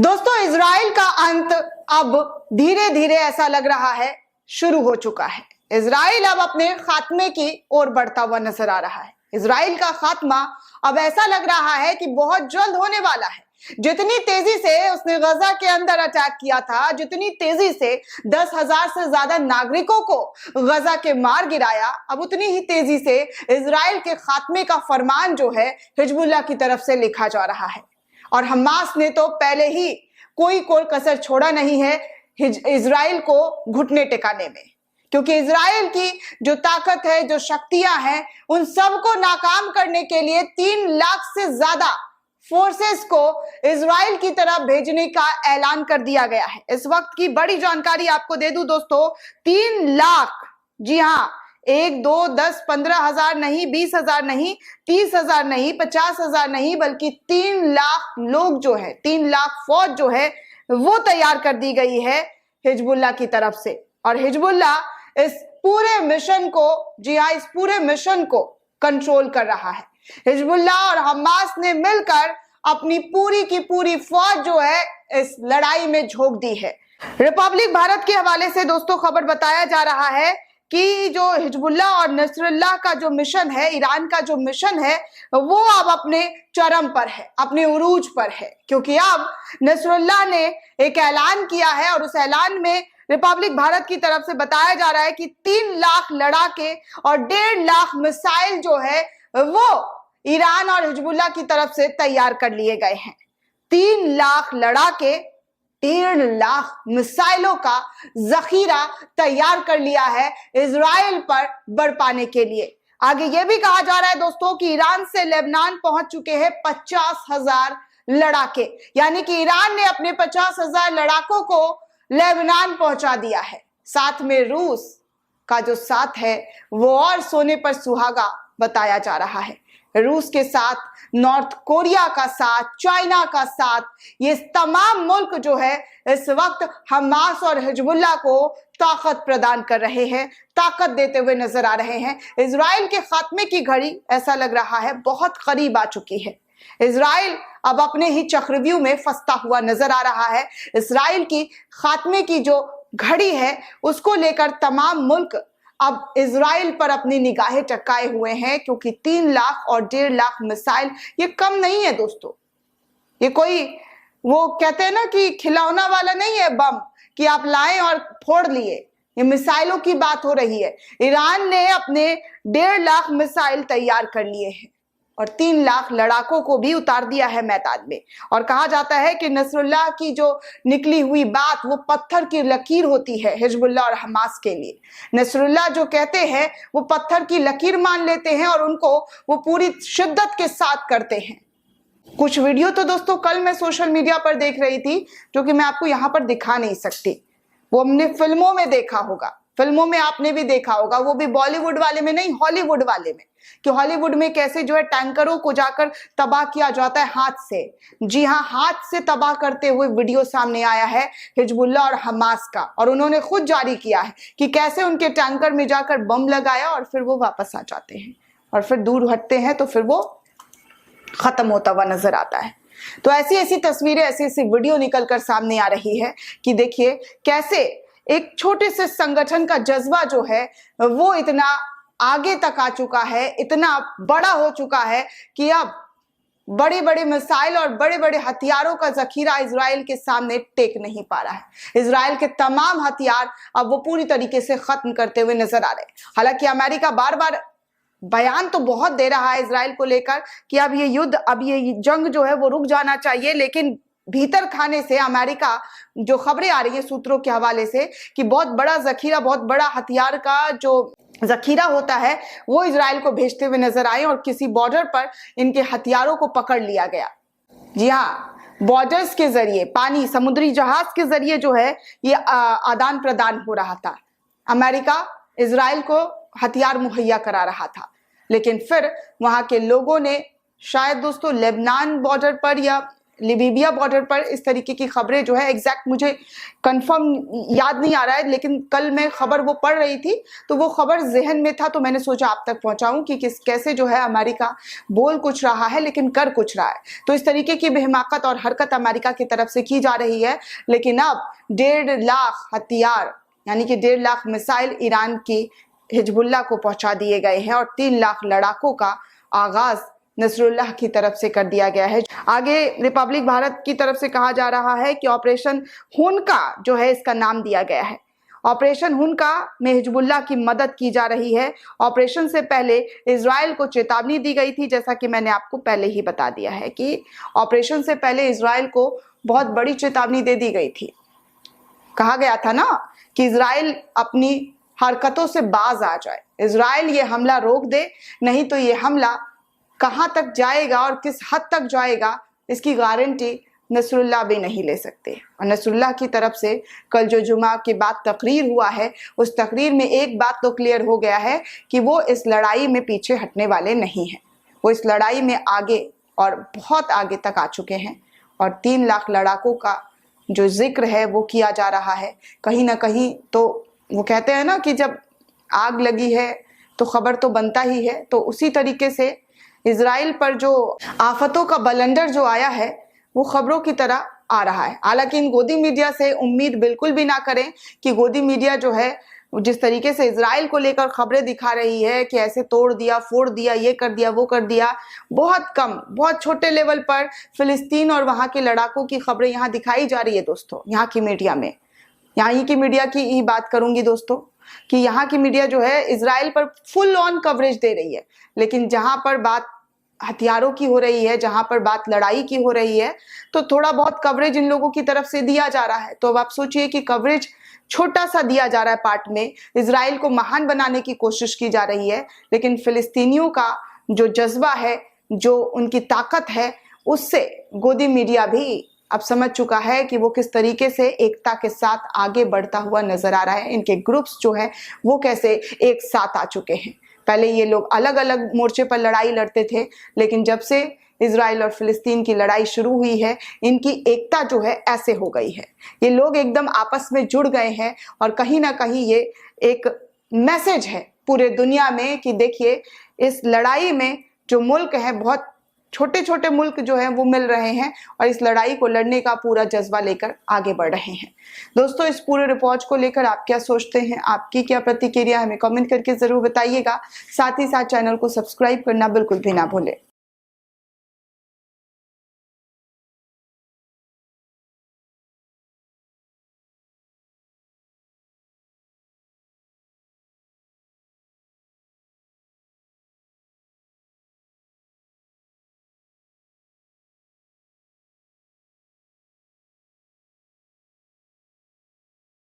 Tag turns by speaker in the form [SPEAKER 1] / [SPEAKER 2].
[SPEAKER 1] दोस्तों, इजराइल का अंत अब धीरे धीरे ऐसा लग रहा है शुरू हो चुका है। इजराइल अब अपने खात्मे की ओर बढ़ता हुआ नजर आ रहा है। इजराइल का खात्मा अब ऐसा लग रहा है कि बहुत जल्द होने वाला है। जितनी तेजी से उसने गजा के अंदर अटैक किया था, जितनी तेजी से 10,000 से ज्यादा नागरिकों को गजा के मार गिराया, अब उतनी ही तेजी से इजराइल के खात्मे का फरमान जो है हिजबुल्लाह की तरफ से लिखा जा रहा है। और हमास ने तो पहले ही कोई कसर छोड़ा नहीं है इजराइल को घुटने टिकाने में, क्योंकि इजराइल की जो ताकत है, जो शक्तियां हैं, उन सबको नाकाम करने के लिए 3 लाख से ज्यादा फोर्सेस को इजराइल की तरफ भेजने का ऐलान कर दिया गया है। इस वक्त की बड़ी जानकारी आपको दे दूं दोस्तों, 3 लाख, जी हां, 1, 2, 10, 15,000 नहीं, 20,000 नहीं, 30,000 नहीं, 50,000 नहीं, बल्कि 3 लाख लोग जो है, 3 लाख फौज जो है वो तैयार कर दी गई है हिजबुल्लाह की तरफ से। और हिजबुल्लाह इस पूरे मिशन को, जी हाँ, इस पूरे मिशन को कंट्रोल कर रहा है। हिजबुल्लाह और हमास ने मिलकर अपनी पूरी की पूरी फौज जो है इस लड़ाई में झोंक दी है। रिपब्लिक भारत के हवाले से दोस्तों खबर बताया जा रहा है कि जो हिजबुल्लाह और नसरुल्लाह का जो मिशन है, ईरान का जो मिशन है, वो अब अपने चरम पर है, अपने उरूज पर है, क्योंकि अब नसरुल्लाह ने एक ऐलान किया है और उस ऐलान में रिपब्लिक भारत की तरफ से बताया जा रहा है कि 3 लाख लड़ाके और 1.5 लाख मिसाइल जो है वो ईरान और हिजबुल्लाह की तरफ से तैयार कर लिए गए हैं। 3 लाख लड़ाके, 1.5 लाख मिसाइलों का जखीरा तैयार कर लिया है इजराइल पर बरपाने के लिए। आगे यह भी कहा जा रहा है दोस्तों कि ईरान से लेबनान पहुंच चुके हैं 50,000 लड़ाके, यानी कि ईरान ने अपने 50,000 लड़ाकों को लेबनान पहुंचा दिया है। साथ में रूस का जो साथ है वो और सोने पर सुहागा बताया जा रहा है। रूस के साथ नॉर्थ कोरिया का साथ, चाइना का साथ, ये तमाम मुल्क जो है इस वक्त हमास और हिजबुल्लाह को ताकत प्रदान कर रहे हैं, ताकत देते हुए नजर आ रहे हैं। इजराइल के खात्मे की घड़ी ऐसा लग रहा है बहुत करीब आ चुकी है। इजराइल अब अपने ही चक्रव्यूह में फंसता हुआ नजर आ रहा है। इजराइल की खात्मे की जो घड़ी है उसको लेकर तमाम मुल्क अब इजराइल पर अपनी निगाहें टकाए हुए हैं, क्योंकि 3 लाख और 1.5 लाख मिसाइल ये कम नहीं है दोस्तों। ये कोई, वो कहते हैं ना कि खिलौना वाला नहीं है बम कि आप लाएं और फोड़ लिए। ये मिसाइलों की बात हो रही है। ईरान ने अपने 1.5 लाख मिसाइल तैयार कर लिए हैं और 3 लाख लड़ाकों को भी उतार दिया है मैदान में। और कहा जाता है कि नसरुल्लाह की जो निकली हुई बात वो पत्थर की लकीर होती है हिजबुल्लाह और हमास के लिए। नसरुल्लाह जो कहते हैं वो पत्थर की लकीर मान लेते हैं और उनको वो पूरी शिद्दत के साथ करते हैं। कुछ वीडियो तो दोस्तों कल मैं सोशल मीडिया पर देख रही थी, जो कि मैं आपको यहाँ पर दिखा नहीं सकती। वो हमने फिल्मों में देखा होगा, फिल्मों में आपने भी देखा होगा, वो भी बॉलीवुड वाले में नहीं, हॉलीवुड वाले में, कि हॉलीवुड में कैसे जो है टैंकरों को जाकर तबाह किया जाता है हाथ से। जी हाँ, हाथ से तबाह करते हुए वीडियो सामने आया है हिजबुल्लाह और हमास का, और उन्होंने खुद जारी किया है कि कैसे उनके टैंकर में जाकर बम लगाया और फिर वो वापस आ जाते हैं और फिर दूर हटते हैं तो फिर वो खत्म होता हुआ नजर आता है। तो ऐसी ऐसी तस्वीरें, ऐसी ऐसी वीडियो निकल कर सामने आ रही है कि देखिए कैसे एक छोटे से संगठन का जज्बा जो है वो इतना आगे तक आ चुका है, इतना बड़ा हो चुका है कि अब बड़े बड़े मिसाइल और बड़े बड़े हथियारों का जखीरा इजराइल के सामने टेक नहीं पा रहा है। इजराइल के तमाम हथियार अब वो पूरी तरीके से खत्म करते हुए नजर आ रहे हैं। हालांकि अमेरिका बार बार बयान तो बहुत दे रहा है इजराइल को लेकर कि अब ये युद्ध, अब ये जंग जो है वो रुक जाना चाहिए, लेकिन भीतर खाने से अमेरिका जो खबरें आ रही है सूत्रों के हवाले से कि बहुत बड़ा जखीरा, बहुत बड़ा हथियार का जो जखीरा होता है वो इजराइल को भेजते हुए नजर आए और किसी बॉर्डर पर इनके हथियारों को पकड़ लिया गया। जी हाँ, बॉर्डर्स के जरिए, पानी, समुद्री जहाज के जरिए जो है ये आदान प्रदान हो रहा था। अमेरिका इजराइल को हथियार मुहैया करा रहा था, लेकिन फिर वहां के लोगों ने शायद दोस्तों लेबनान बॉर्डर पर या लिबिया बॉर्डर पर इस तरीके की खबरें जो है, एग्जैक्ट मुझे कंफर्म याद नहीं आ रहा है, लेकिन कल मैं खबर वो पढ़ रही थी तो वो खबर जहन में था, तो मैंने सोचा आप तक पहुंचाऊं कि कैसे जो है अमेरिका बोल कुछ रहा है लेकिन कर कुछ रहा है। तो इस तरीके की बेहिमाकत और हरकत अमेरिका की तरफ से की जा रही है, लेकिन अब 1.5 लाख हथियार यानी कि 1.5 लाख मिसाइल ईरान की हिजबुल्लाह को पहुंचा दिए गए हैं और 3 लाख लड़ाकों का आगाज नसरुल्लाह की तरफ से कर दिया गया है। आगे रिपब्लिक भारत की तरफ से कहा जा रहा है कि ऑपरेशन हुनका जो है इसका नाम दिया गया है। ऑपरेशन हुनका में हिजबुल्लाह की मदद की जा रही है। ऑपरेशन से पहले इजराइल को चेतावनी दी गई थी, जैसा कि मैंने आपको पहले ही बता दिया है कि ऑपरेशन से पहले इजराइल को बहुत बड़ी चेतावनी दे दी गई थी। कहा गया था ना कि इजराइल अपनी हरकतों से बाज आ जाए, इजराइल ये हमला रोक दे, नहीं तो ये हमला कहां तक जाएगा और किस हद तक जाएगा इसकी गारंटी नसरुल्लाह भी नहीं ले सकते। और नसरुल्लाह की तरफ से कल जो जुमा के बाद तकरीर हुआ है, उस तकरीर में एक बात तो क्लियर हो गया है कि वो इस लड़ाई में पीछे हटने वाले नहीं हैं। वो इस लड़ाई में आगे और बहुत आगे तक आ चुके हैं और 3 लाख लड़ाकों का जो जिक्र है वो किया जा रहा है। कहीं ना कहीं तो वो कहते हैं ना कि जब आग लगी है तो खबर तो बनता ही है, तो उसी तरीके से इजराइल पर जो आफतों का बलंडर जो आया है वो खबरों की तरह आ रहा है। हालांकि इन गोदी मीडिया से उम्मीद बिल्कुल भी ना करें कि गोदी मीडिया जो है जिस तरीके से इजराइल को लेकर खबरें दिखा रही है कि ऐसे तोड़ दिया, फोड़ दिया, ये कर दिया, वो कर दिया, बहुत कम, बहुत छोटे लेवल पर फिलिस्तीन और वहां के लड़ाकों की खबरें यहाँ दिखाई जा रही है दोस्तों, यहाँ की मीडिया में। यहाँ की मीडिया की ही बात करूंगी दोस्तों कि यहाँ की मीडिया जो है इजराइल पर फुल ऑन कवरेज दे रही है, लेकिन जहां पर बात हथियारों की हो रही है, जहां पर बात लड़ाई की हो रही है, तो थोड़ा बहुत कवरेज इन लोगों की तरफ से दिया जा रहा है। तो अब आप सोचिए कि कवरेज छोटा सा दिया जा रहा है पार्ट में, इजराइल को महान बनाने की कोशिश की जा रही है, लेकिन फिलिस्तीनियों का जो जज्बा है, जो उनकी ताकत है, उससे गोदी मीडिया भी अब समझ चुका है कि वो किस तरीके से एकता के साथ आगे बढ़ता हुआ नजर आ रहा है। इनके ग्रुप्स जो है वो कैसे एक साथ आ चुके हैं। पहले ये लोग अलग अलग मोर्चे पर लड़ाई लड़ते थे, लेकिन जब से इजराइल और फिलिस्तीन की लड़ाई शुरू हुई है, इनकी एकता जो है ऐसे हो गई है। ये लोग एकदम आपस में जुड़ गए हैं और कहीं ना कहीं ये एक मैसेज है पूरे दुनिया में कि देखिए इस लड़ाई में जो मुल्क है, बहुत छोटे छोटे मुल्क जो है वो मिल रहे हैं और इस लड़ाई को लड़ने का पूरा जज्बा लेकर आगे बढ़ रहे हैं। दोस्तों, इस पूरे रिपोर्ट को लेकर आप क्या सोचते हैं, आपकी क्या प्रतिक्रिया, हमें कमेंट करके जरूर बताइएगा। साथ ही साथ चैनल को सब्सक्राइब करना बिल्कुल भी ना भूलें।